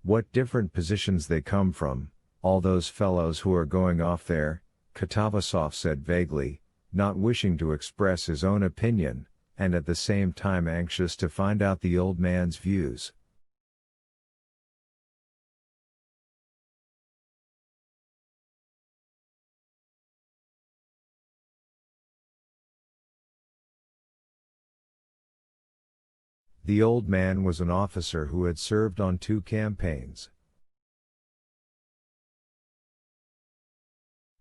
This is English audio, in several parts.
What different positions they come from, all those fellows who are going off there, Katavasov said vaguely, not wishing to express his own opinion, and at the same time anxious to find out the old man's views. The old man was an officer who had served on 2 campaigns.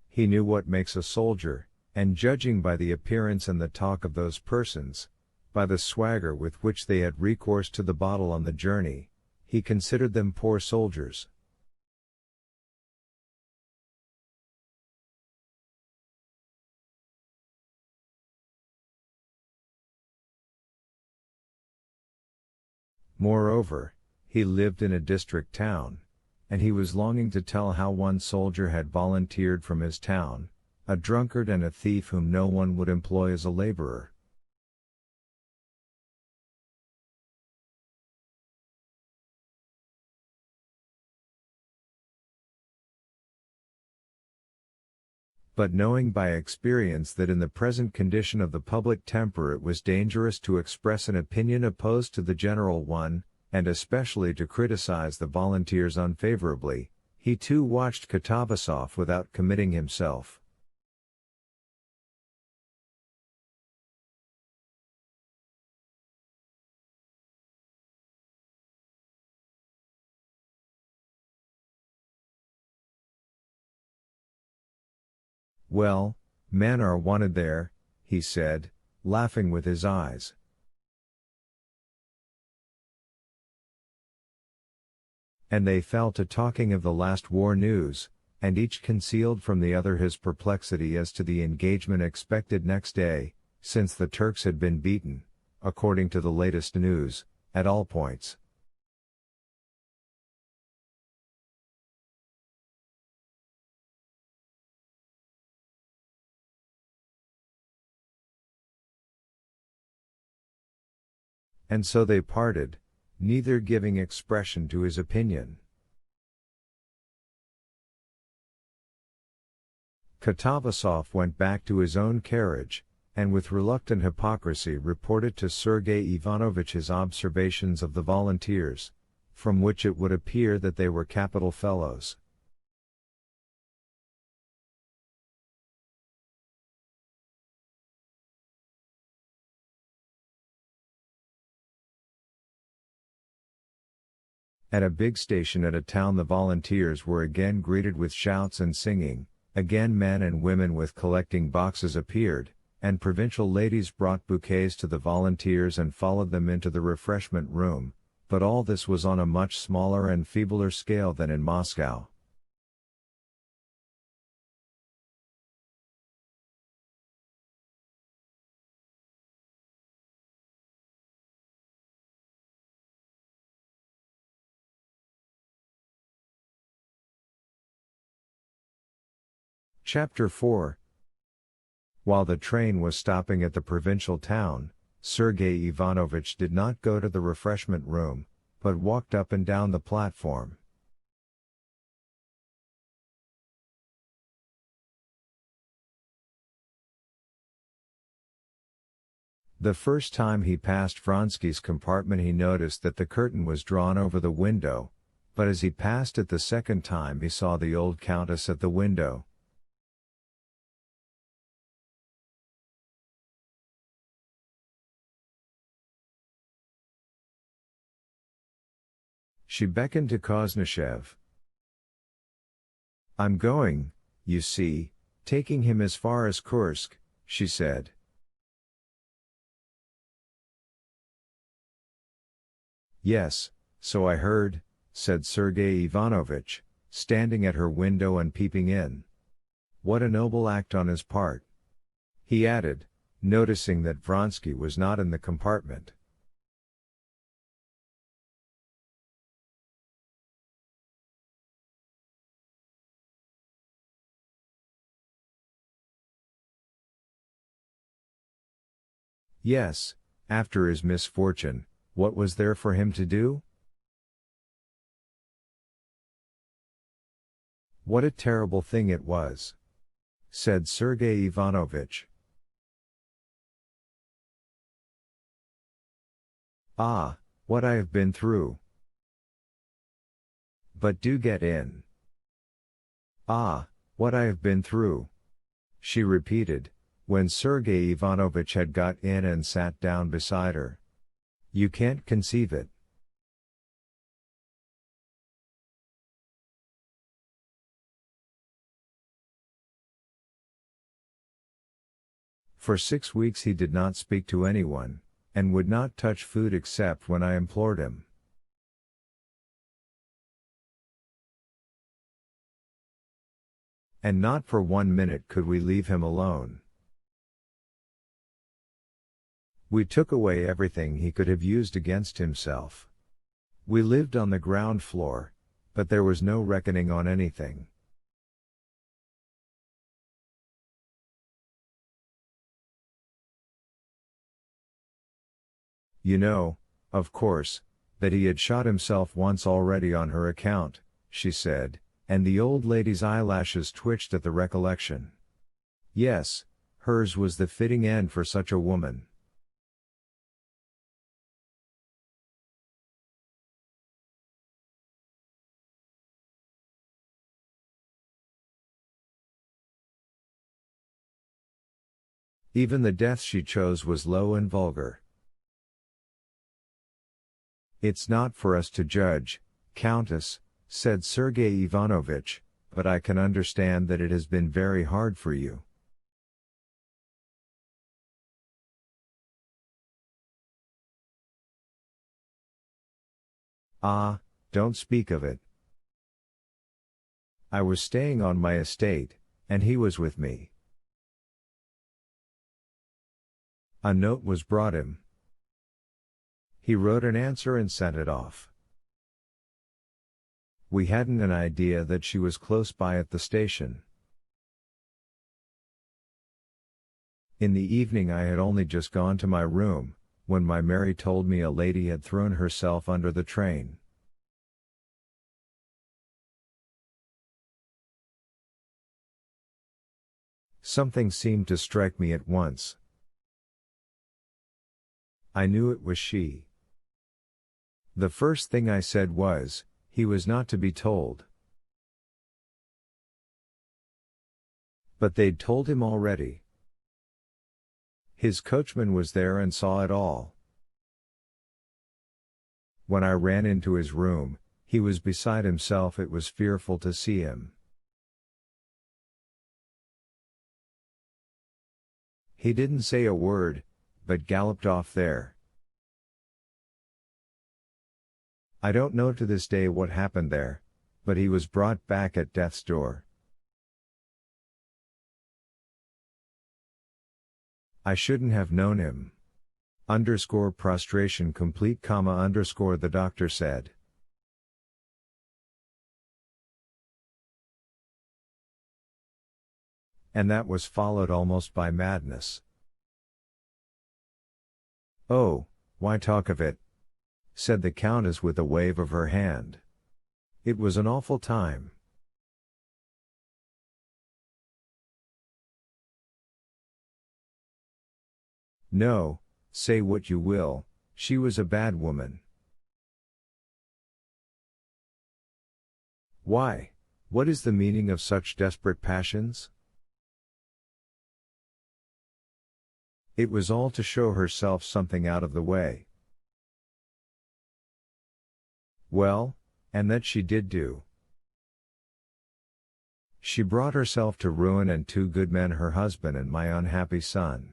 He knew what makes a soldier, and judging by the appearance and the talk of those persons, by the swagger with which they had recourse to the bottle on the journey, he considered them poor soldiers. Moreover, he lived in a district town, and he was longing to tell how one soldier had volunteered from his town, a drunkard and a thief whom no one would employ as a laborer. But knowing by experience that in the present condition of the public temper it was dangerous to express an opinion opposed to the general one, and especially to criticize the volunteers unfavorably, he too watched Katavasov without committing himself. "Well, men are wanted there," he said, laughing with his eyes. And they fell to talking of the last war news, and each concealed from the other his perplexity as to the engagement expected next day, since the Turks had been beaten, according to the latest news, at all points. And so they parted, neither giving expression to his opinion. Katavasov went back to his own carriage, and with reluctant hypocrisy reported to Sergei Ivanovich his observations of the volunteers, from which it would appear that they were capital fellows. At a big station at a town the volunteers were again greeted with shouts and singing, again men and women with collecting boxes appeared, and provincial ladies brought bouquets to the volunteers and followed them into the refreshment room, but all this was on a much smaller and feebler scale than in Moscow. Chapter 4. While the train was stopping at the provincial town, Sergei Ivanovich did not go to the refreshment room, but walked up and down the platform. The first time he passed Vronsky's compartment he noticed that the curtain was drawn over the window, but as he passed it the second time he saw the old countess at the window. She beckoned to Koznishev. "I'm going, you see, taking him as far as Kursk," she said. "Yes, so I heard," said Sergei Ivanovich, standing at her window and peeping in. "What a noble act on his part," he added, noticing that Vronsky was not in the compartment. Yes, after his misfortune, what was there for him to do? What a terrible thing it was, said Sergei Ivanovich. Ah, what I have been through. But do get in. Ah, what I have been through, she repeated, when Sergei Ivanovich had got in and sat down beside her. You can't conceive it. For 6 weeks he did not speak to anyone, and would not touch food except when I implored him. And not for 1 minute could we leave him alone. We took away everything he could have used against himself. We lived on the ground floor, but there was no reckoning on anything. You know, of course, that he had shot himself once already on her account, she said, and the old lady's eyelashes twitched at the recollection. Yes, hers was the fitting end for such a woman. Even the death she chose was low and vulgar. It's not for us to judge, Countess, said Sergei Ivanovich, but I can understand that it has been very hard for you. Ah, don't speak of it. I was staying on my estate, and he was with me. A note was brought him. He wrote an answer and sent it off. We hadn't an idea that she was close by at the station. In the evening I had only just gone to my room, when my Mary told me a lady had thrown herself under the train. Something seemed to strike me at once. I knew it was she. The first thing I said was, he was not to be told. But they'd told him already. His coachman was there and saw it all. When I ran into his room, he was beside himself. It was fearful to see him. He didn't say a word, but galloped off there. I don't know to this day what happened there, but he was brought back at death's door. I shouldn't have known him. Prostration complete, the doctor said. And that was followed almost by madness. Oh, why talk of it? Said the Countess with a wave of her hand. It was an awful time. No, say what you will, she was a bad woman. Why, what is the meaning of such desperate passions? It was all to show herself something out of the way. Well, and that she did do. She brought herself to ruin and 2 good men, her husband and my unhappy son.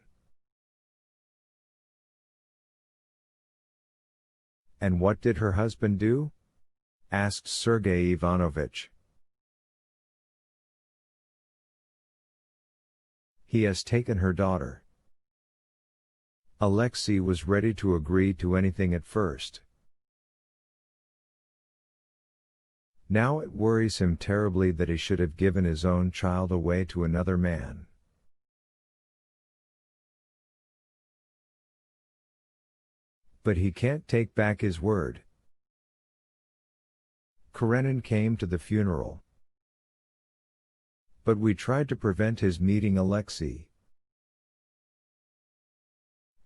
And what did her husband do? Asked Sergei Ivanovich. He has taken her daughter. Alexei was ready to agree to anything at first. Now it worries him terribly that he should have given his own child away to another man. But he can't take back his word. Karenin came to the funeral. But we tried to prevent his meeting Alexei.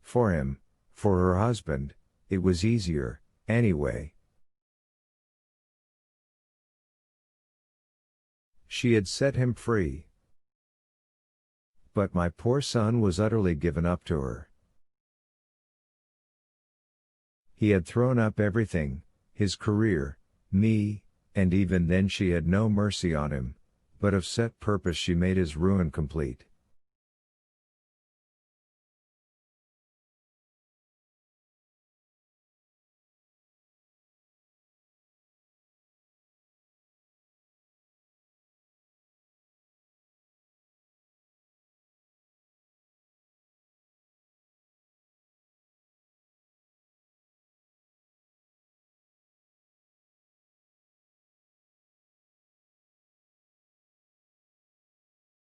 For him, for her husband, it was easier, anyway. She had set him free. But my poor son was utterly given up to her. He had thrown up everything, his career, me, and even then she had no mercy on him, but of set purpose she made his ruin complete.